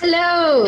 Hello.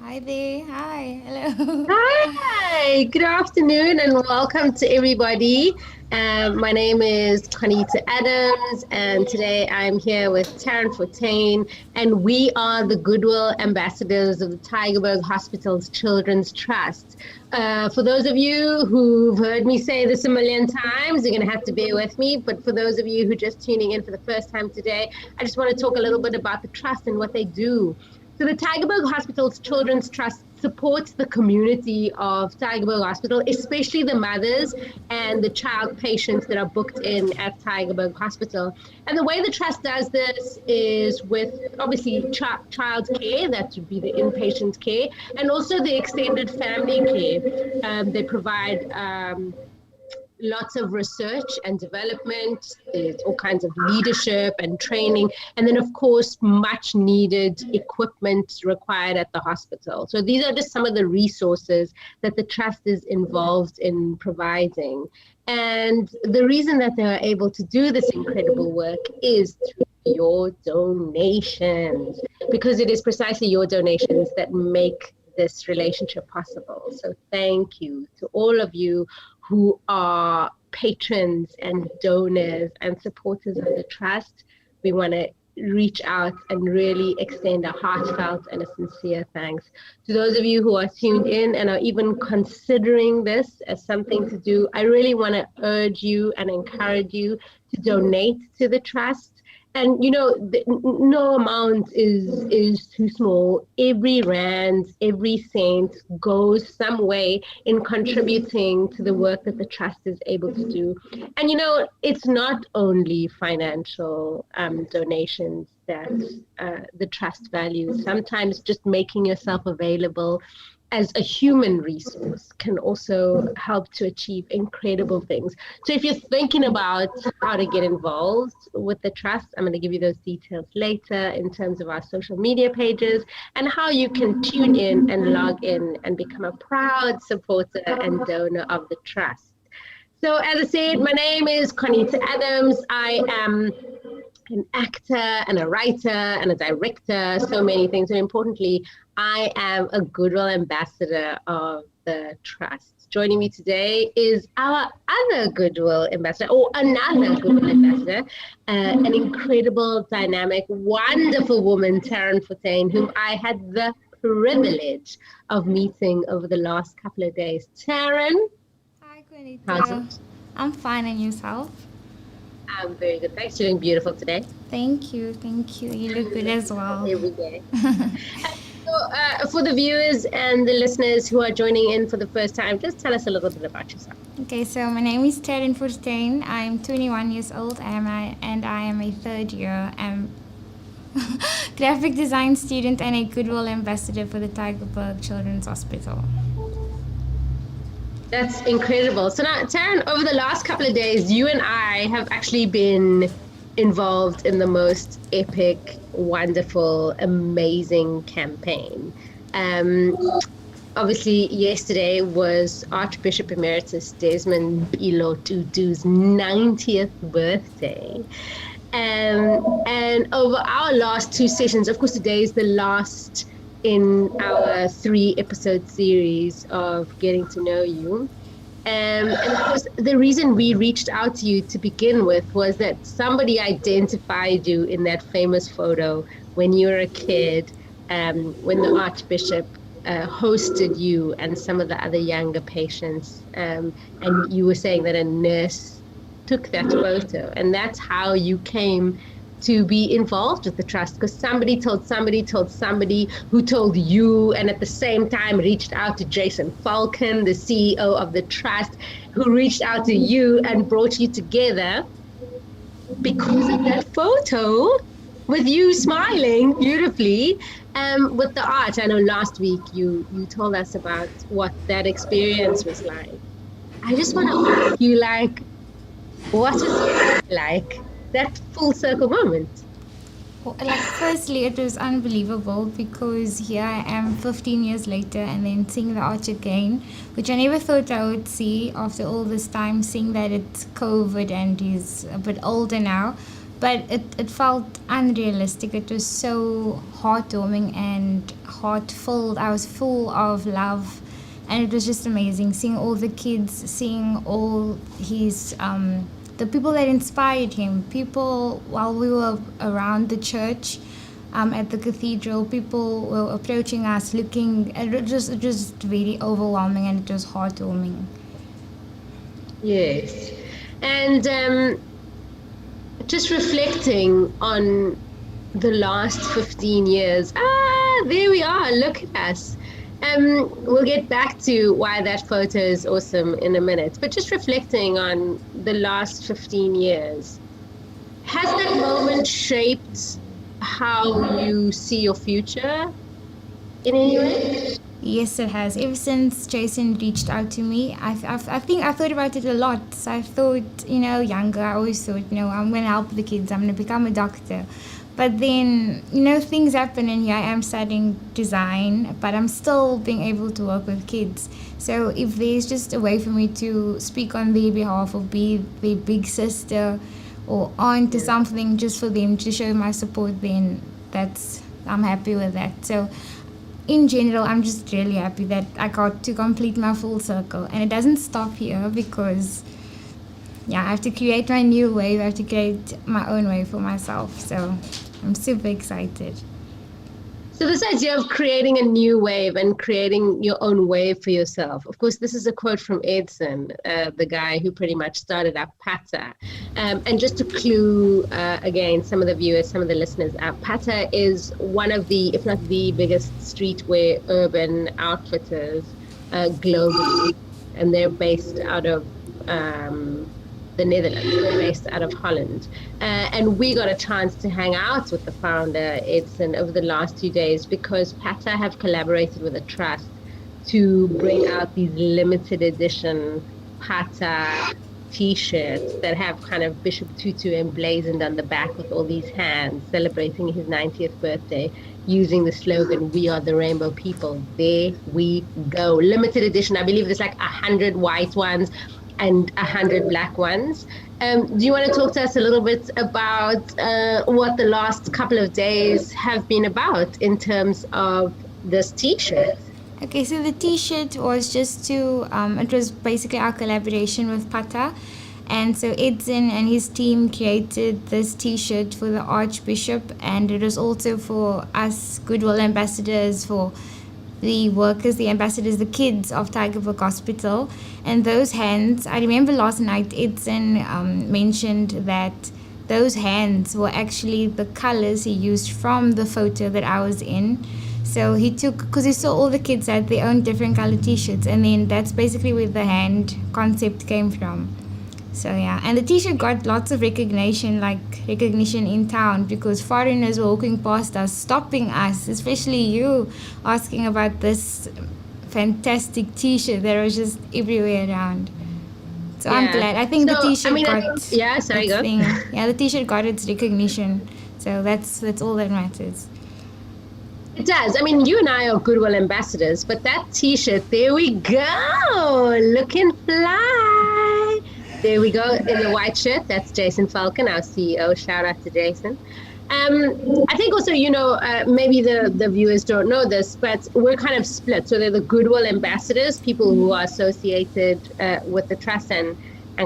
Hi there. Hi. Hello. Hi. Good afternoon and welcome to everybody. My name is Conita Adams, and today I'm here with Taryn Fortain, and we are the Goodwill ambassadors of the Tygerberg Hospital's Children's Trust. For those of you who've heard me say this a million times, you're going to have to bear with me. But for those of you who are just tuning in for the first time today, I just want to talk a little bit about the trust and what they do. So the Tygerberg Hospital's Children's Trust supports the community of Tygerberg Hospital, especially the mothers and the child patients that are booked in at Tygerberg Hospital. And the way the trust does this is with obviously child care, that would be the inpatient care, and also the extended family care. They provide lots of research and development. There's all kinds of leadership and training. And then, of course, much needed equipment required at the hospital. So these are just some of the resources that the trust is involved in providing. And the reason that they are able to do this incredible work is through your donations, because it is precisely your donations that make this relationship possible. So thank you to all of you who are patrons and donors and supporters of the trust. We want to reach out and really extend a heartfelt and a sincere thanks to those of you who are tuned in and are even considering this as something to do. I really want to urge you and encourage you to donate to the trust. And no amount is too small. Every rand, every cent goes some way in contributing to the work that the trust is able to do. And it's not only financial donations that the trust values. Sometimes just making yourself available as a human resource can also help to achieve incredible things. So if you're thinking about how to get involved with the trust, I'm going to give you those details later in terms of our social media pages and how you can tune in and log in and become a proud supporter and donor of the trust. So as I said, my name is Conita Adams. I am an actor and a writer and a director, so many things. And importantly, I am a Goodwill ambassador of the trust. Joining me today is our other Goodwill ambassador, or another Goodwill ambassador, an incredible, dynamic, wonderful woman, Taryn Fortain, whom I had the privilege of meeting over the last couple of days. Taryn, Hi, how's Conita. it? I'm fine, and yourself? I'm very good. Thanks. You're doing beautiful today. Thank you. Thank you. You look good as well. Every day. So, for the viewers and the listeners who are joining in for the first time, just tell us a little bit about yourself. Okay, so my name is Taryn Forstein. I'm 21 years old, and I am a third year graphic design student and a Goodwill ambassador for the Tygerberg Children's Hospital. That's incredible. So now, Taryn, over the last couple of days, you and I have actually been involved in the most epic, wonderful, amazing campaign. Um, Obviously, yesterday was Archbishop Emeritus Desmond Tutu's 90th birthday. And over our last two sessions, of course, today is the last in our 3-episode series of Getting to Know You. And of course, the reason we reached out to you to begin with was that somebody identified you in that famous photo when you were a kid, when the Archbishop hosted you and some of the other younger patients. And you were saying that a nurse took that photo, and that's how you came to be involved with the trust, because somebody told somebody who told you, and at the same time reached out to Jason Falcon, the CEO of the trust, who reached out to you and brought you together because of that photo with you smiling beautifully with the art. I know last week you told us about what that experience was like. I just want to ask you, what was it like, that full circle moment? Firstly, it was unbelievable because here I am 15 years later and then seeing the arch again, which I never thought I would see after all this time, seeing that it's COVID and he's a bit older now. but it felt unrealistic. It was so heartwarming and heart-filled. I was full of love, and it was just amazing seeing all the kids, seeing all his the people that inspired him. People, while we were around the church, at the cathedral, people were approaching us, looking. It was very overwhelming, and it was heartwarming. Yes. And just reflecting on the last 15 years. There we are. Look at us. We'll get back to why that photo is awesome in a minute. But just reflecting on the last 15 years, has that moment shaped how you see your future in any way? Yes, it has. Ever since Jason reached out to me, I think I thought about it a lot. So I thought, younger, I always thought, I'm going to help the kids. I'm going to become a doctor. But then, things happen, and here I am studying design, but I'm still being able to work with kids. So if there's just a way for me to speak on their behalf, or be their big sister or aunt or something, just for them to show my support, then I'm happy with that. So in general, I'm just really happy that I got to complete my full circle. And it doesn't stop here, because I have to create my new wave. I have to create my own way for myself. So I'm super excited. So this idea of creating a new wave and creating your own wave for yourself. Of course, this is a quote from Edson, the guy who pretty much started up Pata. And just to clue, again, some of the viewers, some of the listeners, Pata is one of the, if not the biggest streetwear urban outfitters globally. And they're based out of the Netherlands. They're based out of Holland. And we got a chance to hang out with the founder, Edson, over the last 2 days, because Pata have collaborated with a trust to bring out these limited edition Pata t-shirts that have kind of Bishop Tutu emblazoned on the back with all these hands celebrating his 90th birthday, using the slogan, "We are the rainbow people." There we go. Limited edition. I believe there's like 100 white ones and 100 black ones. Do you want to talk to us a little bit about what the last couple of days have been about in terms of this t-shirt? Okay, so the t-shirt was just it was basically our collaboration with Pata. And so Edson and his team created this t-shirt for the Archbishop, and it was also for us Goodwill ambassadors, for the workers, the ambassadors, the kids of Tygerberg Hospital. And those hands, I remember last night Edson mentioned that those hands were actually the colors he used from the photo that I was in. So he took, because he saw all the kids had their own different color t-shirts, and then that's basically where the hand concept came from. So and the t-shirt got lots of recognition in town, because foreigners were walking past us, stopping us, especially you, asking about this fantastic t-shirt that was just everywhere around. So I'm glad. I think the t-shirt the t-shirt got its recognition. So that's all that matters. It does. I mean, you and I are Goodwill ambassadors, but that t-shirt, there we go, looking fly. There we go, in the white shirt. That's Jason Falcon, our CEO. Shout out to Jason. I think also, maybe the viewers don't know this, but we're kind of split. So they're the Goodwill ambassadors, people who are associated with the trust and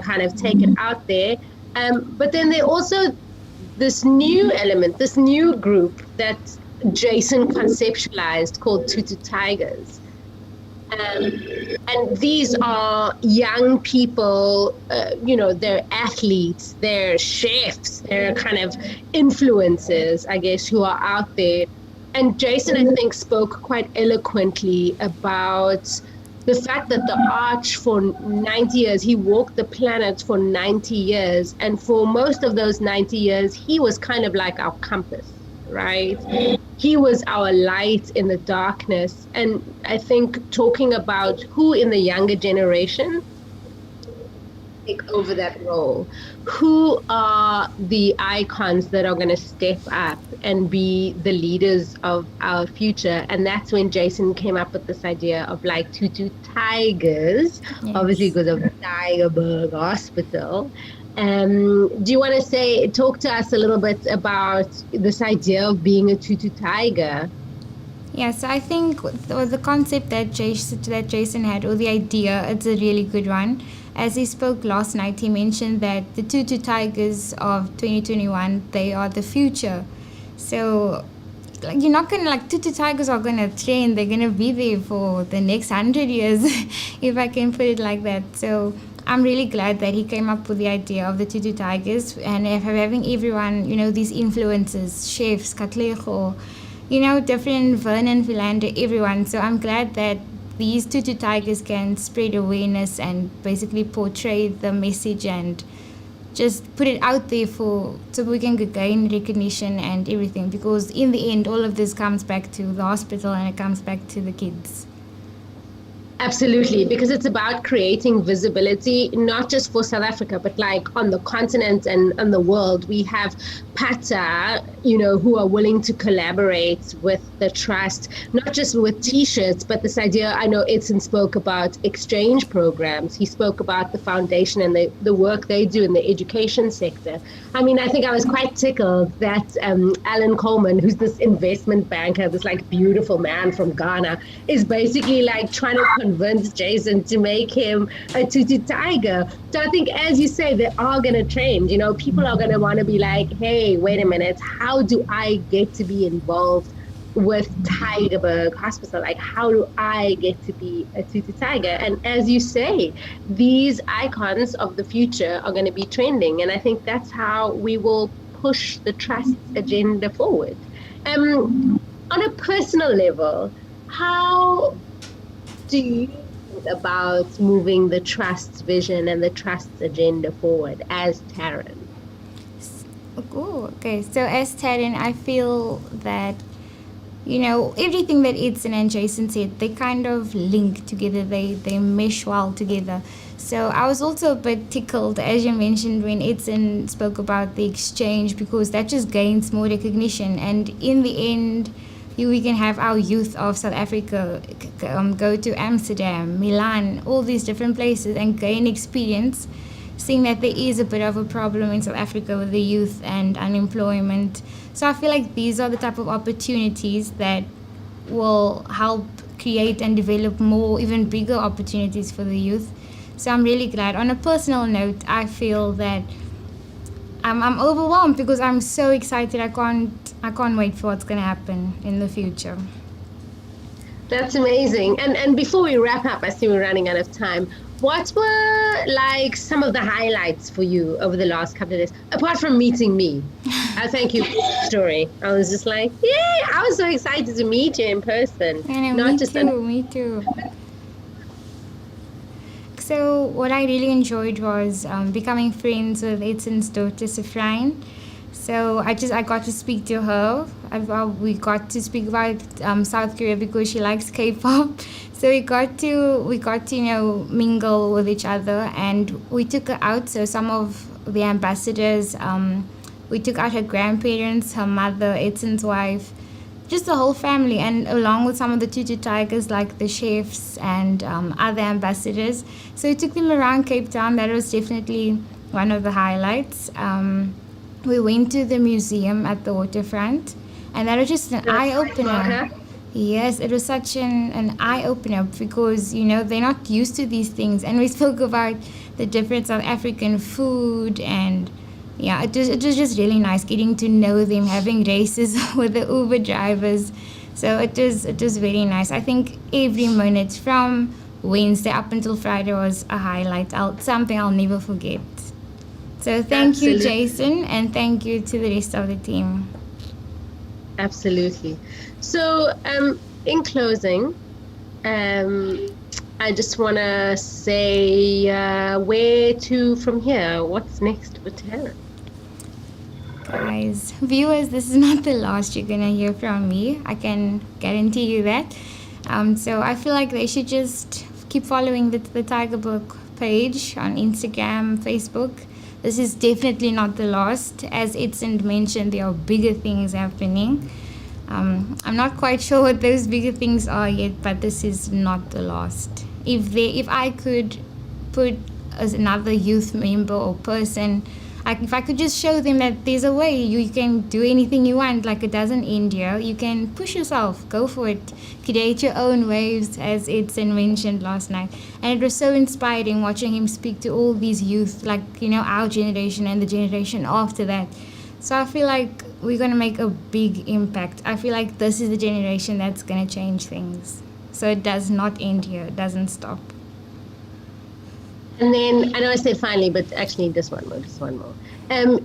kind of take it out there. But then they're also this new element, this new group that Jason conceptualized called Tutu Tigers. And these are young people, they're athletes, they're chefs, they're kind of influencers, I guess, who are out there. And Jason, I think, spoke quite eloquently about the fact that the Arch for 90 years, he walked the planet for 90 years. And for most of those 90 years, he was kind of like our compass, right? He was our light in the darkness. And I think talking about who in the younger generation take over that role, who are the icons that are going to step up and be the leaders of our future. And that's when Jason came up with this idea of like Tutu Tigers, obviously because of Tygerberg Hospital. Do you want to talk to us a little bit about this idea of being a tutu tiger? Yeah, so I think the concept that Jason had, or the idea, it's a really good one. As he spoke last night, he mentioned that the Tutu Tigers of 2021, they are the future. So, like, you're not gonna, like, Tutu Tigers are gonna train. They're gonna be there for the next 100 years, if I can put it like that. So I'm really glad that he came up with the idea of the Tutu Tigers, and having everyone, these influencers, chefs, Katlego, different Vernon, Philander, everyone. So I'm glad that these Tutu Tigers can spread awareness and basically portray the message and just put it out there so we can gain recognition and everything, because in the end all of this comes back to the hospital and it comes back to the kids. Absolutely, because it's about creating visibility, not just for South Africa, but like on the continent and on the world. We have PATA, who are willing to collaborate with the trust, not just with T-shirts, but this idea, I know Edson spoke about exchange programs. He spoke about the foundation and the work they do in the education sector. I mean, I think I was quite tickled that Alan Coleman, who's this investment banker, this like beautiful man from Ghana, is basically like trying to convince Jason to make him a tutu tiger. So I think, as you say, they are going to trend. People are going to want to be like, hey, wait a minute, how do I get to be involved with Tygerberg Hospital? Like, how do I get to be a tutu tiger? And as you say, these icons of the future are going to be trending. And I think that's how we will push the trust agenda forward. On a personal level, how do you think about moving the trust vision and the trust agenda forward as Taryn? Oh, okay. So as Taryn, I feel that everything that Edson and Jason said, they kind of link together. They mesh well together. So I was also a bit tickled, as you mentioned, when Edson spoke about the exchange, because that just gains more recognition. And in the end, we can have our youth of South Africa go to Amsterdam, Milan, all these different places and gain experience, seeing that there is a bit of a problem in South Africa with the youth and unemployment. So I feel like these are the type of opportunities that will help create and develop more, even bigger opportunities for the youth. So I'm really glad. On a personal note, I feel that I'm overwhelmed because I'm so excited. I can't wait for what's going to happen in the future. That's amazing. And before we wrap up, I see we're running out of time. What were like some of the highlights for you over the last couple of days, apart from meeting me? I thank you for the story. I was just like, yay! I was so excited to meet you in person. I know, me too. So what I really enjoyed was becoming friends with Edson's daughter, Safrine. So I got to speak to her. We got to speak about South Korea because she likes K-pop. So we got to mingle with each other, and we took her out. So some of the ambassadors, we took out her grandparents, her mother, Edson's wife, just the whole family, and along with some of the tutu tigers like the chefs and other ambassadors. So we took them around Cape Town. That was definitely one of the highlights. We went to the museum at the waterfront, and that was just an eye-opener. Yes, it was such an eye-opener because, they're not used to these things. And we spoke about the different South African food, and yeah, it was just really nice getting to know them, having races with the Uber drivers. So it was very nice. I think every minute from Wednesday up until Friday was a highlight, something I'll never forget. So thank you, Jason, and thank you to the rest of the team. Absolutely. So in closing, I just want to say where to from here? What's next for Taryn? Guys, viewers, this is not the last you're going to hear from me. I can guarantee you that. So I feel like they should just keep following the Tygerberg page on Instagram, Facebook. This is definitely not the last. As Edson mentioned, there are bigger things happening. I'm not quite sure what those bigger things are yet, but this is not the last. If I could put as another youth member or person, like if I could just show them that there's a way you can do anything you want, like it doesn't end here. You can push yourself, go for it, create your own waves, as Edson mentioned last night. And it was so inspiring watching him speak to all these youth, like, our generation and the generation after that. So I feel like we're going to make a big impact. I feel like this is the generation that's going to change things. So it does not end here, it doesn't stop. And then, I know I said finally, but actually just one more.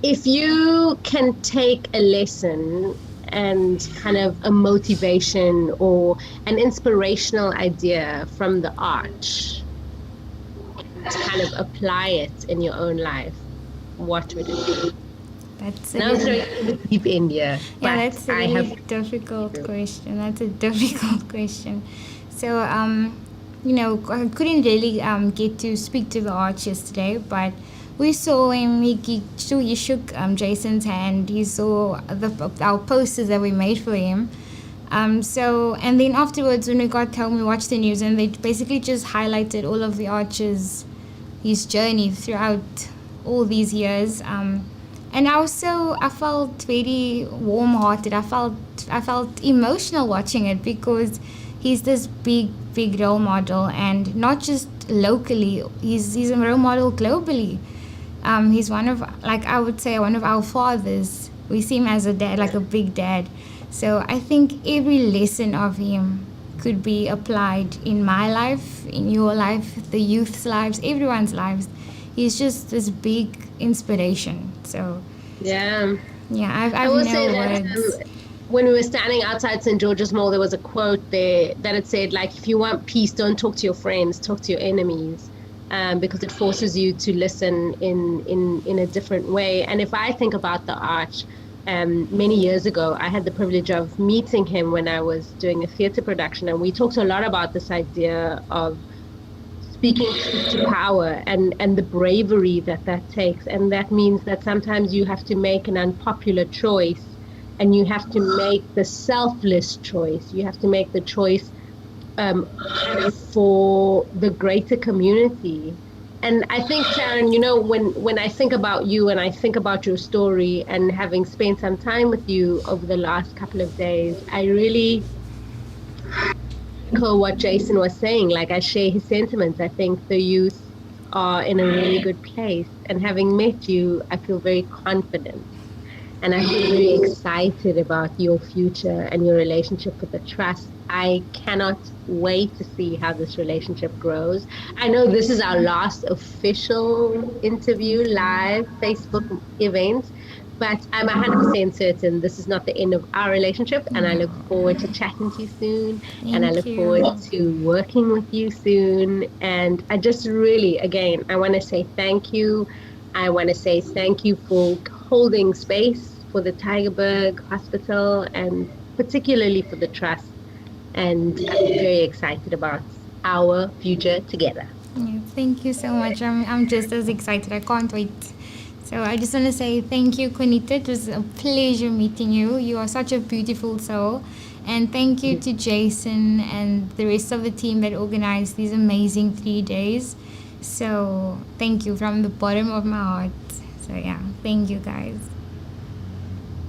If you can take a lesson and kind of a motivation or an inspirational idea from the arch, to kind of apply it in your own life, what would it be? That's now very deep in here. Yeah, that's a really difficult question. That's a difficult question. So, I couldn't really get to speak to the arch yesterday, but we saw him. He shook Jason's hand. He saw our posters that we made for him. And then afterwards, when we got home, we watched the news, and they basically just highlighted all of the arch's his journey throughout all these years. And also, I felt very warm-hearted. I felt emotional watching it because he's this big role model, and not just locally. He's a role model globally. He's one of our fathers. We see him as a dad, like a big dad. So I think every lesson of him could be applied in my life, in your life, the youth's lives, everyone's lives. He's just this big inspiration. So yeah, I will say that when we were standing outside St. George's Mall, there was a quote there that it said, like, if you want peace, don't talk to your friends, talk to your enemies, because it forces you to listen in a different way. And if I think about the arch, many years ago, I had the privilege of meeting him when I was doing a theatre production, and we talked a lot about this idea of speaking to power and the bravery that takes. And that means that sometimes you have to make an unpopular choice, and you have to make the selfless choice. You have to make the choice for the greater community. And I think, Sharon, when I think about you and I think about your story, and having spent some time with you over the last couple of days, I really echo what Jason was saying. Like, I share his sentiments. I think the youth are in a really good place. And having met you, I feel very confident. And I feel very excited about your future and your relationship with the trust. I cannot wait to see how this relationship grows. I know this is our last official interview, live Facebook event, but I'm 100% certain this is not the end of our relationship, and I look forward to chatting to you soon. And I look forward to working with you soon. And I just really, again, I want to say thank you. I want to say thank you for holding space for the Tygerberg Hospital, and particularly for the trust. And I'm very excited about our future together. Yeah, thank you so much. I'm just as excited. I can't wait. So I just want to say thank you, Konita. It was a pleasure meeting you. You are such a beautiful soul. And thank you to Jason and the rest of the team that organized these amazing 3 days. So thank you from the bottom of my heart. So yeah, thank you guys.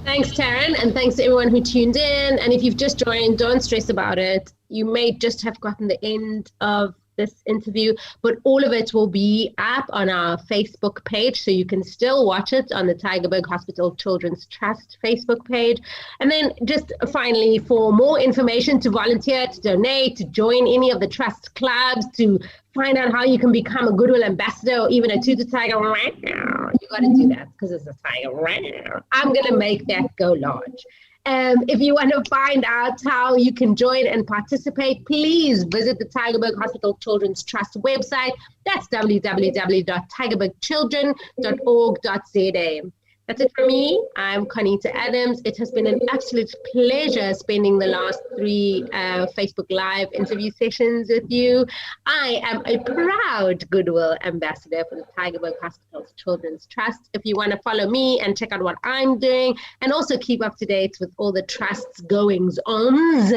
Thanks, Taryn, and thanks to everyone who tuned in. And if you've just joined, don't stress about it. You may just have gotten the end of this interview, but all of it will be up on our Facebook page, so you can still watch it on the Tygerberg Hospital Children's Trust Facebook page. And then just finally, for more information, to volunteer, to donate, to join any of the trust clubs, to find out how you can become a Goodwill ambassador or even a Tutor Tiger, you got to do that because it's a tiger. I'm going to make that go large. If you want to find out how you can join and participate, please visit the Tygerberg Hospital Children's Trust website. That's www.tygerbergchildren.org.za. That's it for me. I'm Conita Adams. It has been an absolute pleasure spending the last three Facebook Live interview sessions with you. I am a proud Goodwill ambassador for the Tygerberg Hospital's Children's Trust. If you want to follow me and check out what I'm doing and also keep up to date with all the trust's goings-ons,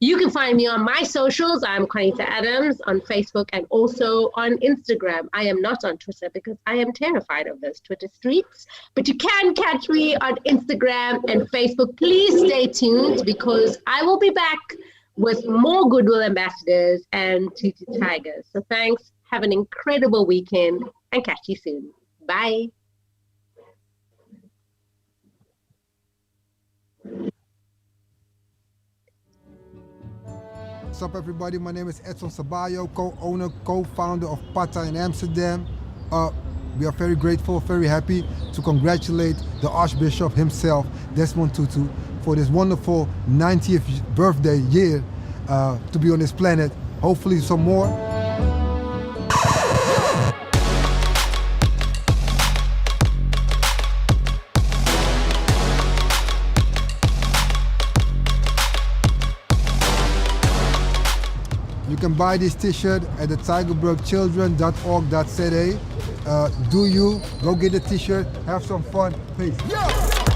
you can find me on my socials. I'm Conita Adams on Facebook and also on Instagram. I am not on Twitter because I am terrified of those Twitter streets, but you can catch me on Instagram and Facebook. Please stay tuned because I will be back with more Goodwill ambassadors and Tutu Tigers. So thanks. Have an incredible weekend and catch you soon. Bye. What's up, everybody? My name is Edson Sabayo, co-owner, co-founder of Pata in Amsterdam. We are very grateful, very happy to congratulate the Archbishop himself, Desmond Tutu, for this wonderful 90th birthday year to be on this planet. Hopefully some more. You can buy this t-shirt at the tygerbergchildren.org.za. Do you go get a t-shirt, have some fun, peace. Yo!